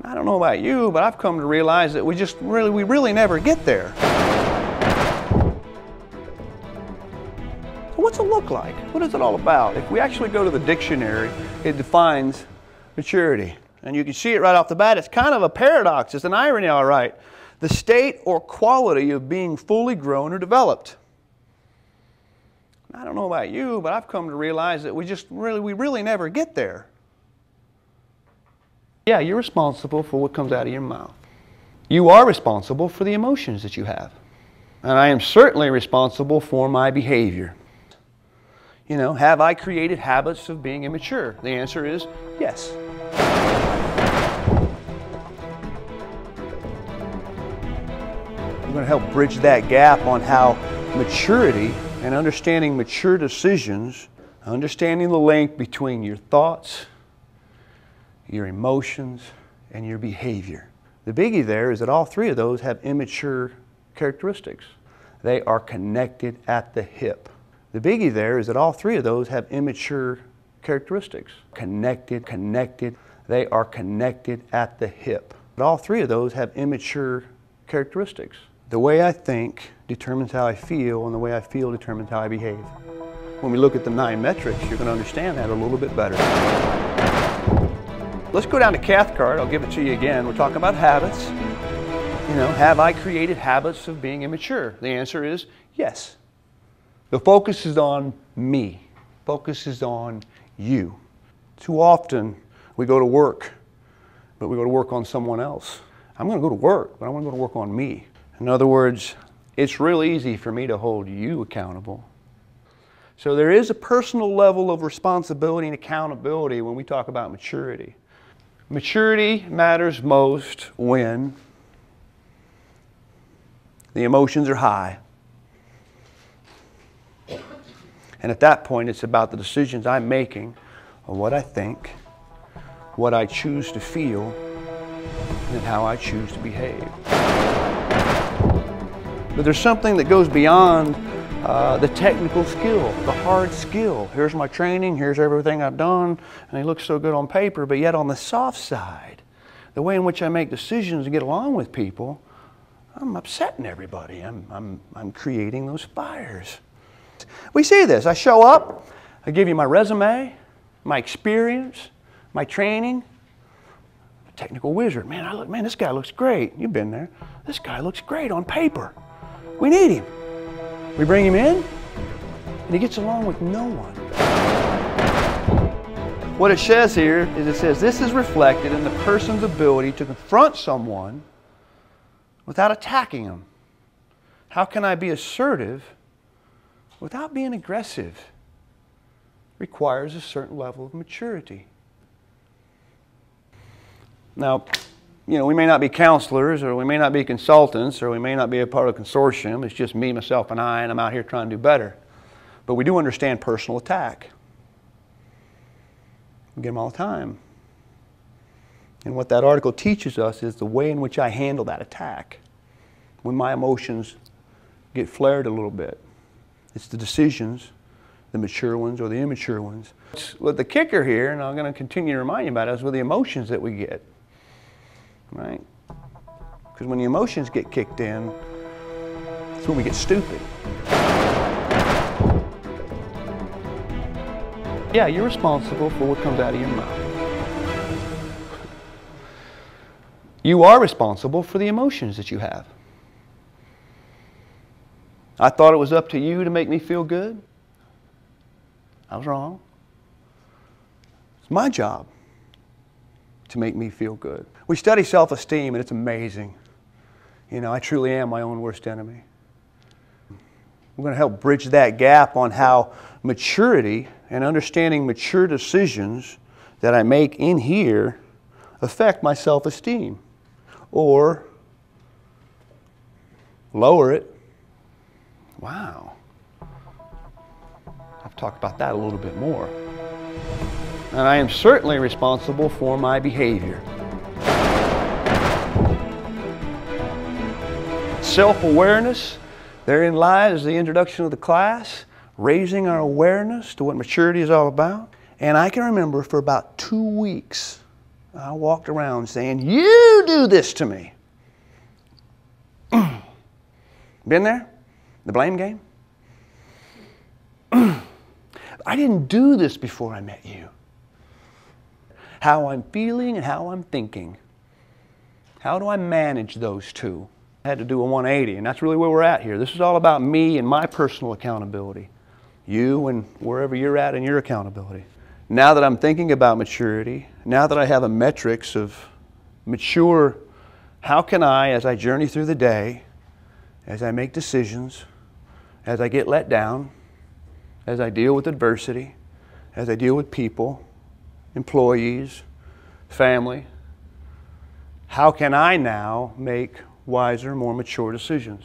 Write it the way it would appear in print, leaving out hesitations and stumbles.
I don't know about you, but I've come to realize that we really never get there. So what's it look like? What is it all about? If we actually go to the dictionary, it defines maturity. And you can see it right off the bat. It's kind of a paradox. It's an irony, all right. The state or quality of being fully grown or developed. I don't know about you, but I've come to realize that we really never get there. Yeah, you're responsible for what comes out of your mouth. You are responsible for the emotions that you have. And I am certainly responsible for my behavior. You know, have I created habits of being immature? The answer is yes. I'm going to help bridge that gap on how maturity and understanding mature decisions, understanding the link between your thoughts, your emotions, and your behavior. The biggie there is that all three of those have immature characteristics. They are connected at the hip. The biggie there is that all three of those have immature characteristics. Connected. They are connected at the hip. But all three of those have immature characteristics. The way I think determines how I feel, and the way I feel determines how I behave. When we look at the 9 metrics, you're going to understand that a little bit better. Let's go down to Cathcart. I'll give it to you again. We're talking about habits. You know, have I created habits of being immature? The answer is yes. The focus is on me. Focus is on you. Too often we go to work, but we go to work on someone else. I'm going to go to work, but I want to go to work on me. In other words, it's real easy for me to hold you accountable. So there is a personal level of responsibility and accountability when we talk about maturity. Maturity matters most when the emotions are high. And at that point, it's about the decisions I'm making on what I think, what I choose to feel, and how I choose to behave. But there's something that goes beyond the technical skill, the hard skill. Here's my training, here's everything I've done, and it looks so good on paper, but yet on the soft side, the way in which I make decisions and get along with people, I'm upsetting everybody. I'm creating those fires. We see this. I show up, I give you my resume, my experience, my training. Technical wizard. Man, this guy looks great. You've been there. This guy looks great on paper. We need him. We bring him in, and he gets along with no one. What it says here is it says this is reflected in the person's ability to confront someone without attacking them. How can I be assertive without being aggressive? Requires a certain level of maturity. Now, you know, we may not be counselors, or we may not be consultants, or we may not be a part of a consortium. It's just me, myself, and I'm out here trying to do better. But we do understand personal attack. We get them all the time. And what that article teaches us is the way in which I handle that attack. When my emotions get flared a little bit. It's the decisions, the mature ones or the immature ones. With the kicker here, and I'm going to continue to remind you about it, is with the emotions that we get. Right? Because when the emotions get kicked in, that's when we get stupid. Yeah, you're responsible for what comes out of your mouth. You are responsible for the emotions that you have. I thought it was up to you to make me feel good. I was wrong. It's my job to make me feel good. We study self-esteem, and it's amazing. You know, I truly am my own worst enemy. We're going to help bridge that gap on how maturity and understanding mature decisions that I make in here affect my self-esteem or lower it. Wow. I've talked about that a little bit more. And I am certainly responsible for my behavior. Self-awareness, therein lies the introduction of the class, raising our awareness to what maturity is all about. And I can remember for about 2 weeks, I walked around saying, you do this to me. Been there? The blame game? I didn't do this before I met you. How I'm feeling and how I'm thinking. How do I manage those two? I had to do a 180, and that's really where we're at here. This is all about me and my personal accountability. You and wherever you're at in your accountability. Now that I'm thinking about maturity, now that I have a metrics of mature, how can I, as I journey through the day, as I make decisions, as I get let down, as I deal with adversity, as I deal with people, employees, family, how can I now make wiser, more mature decisions?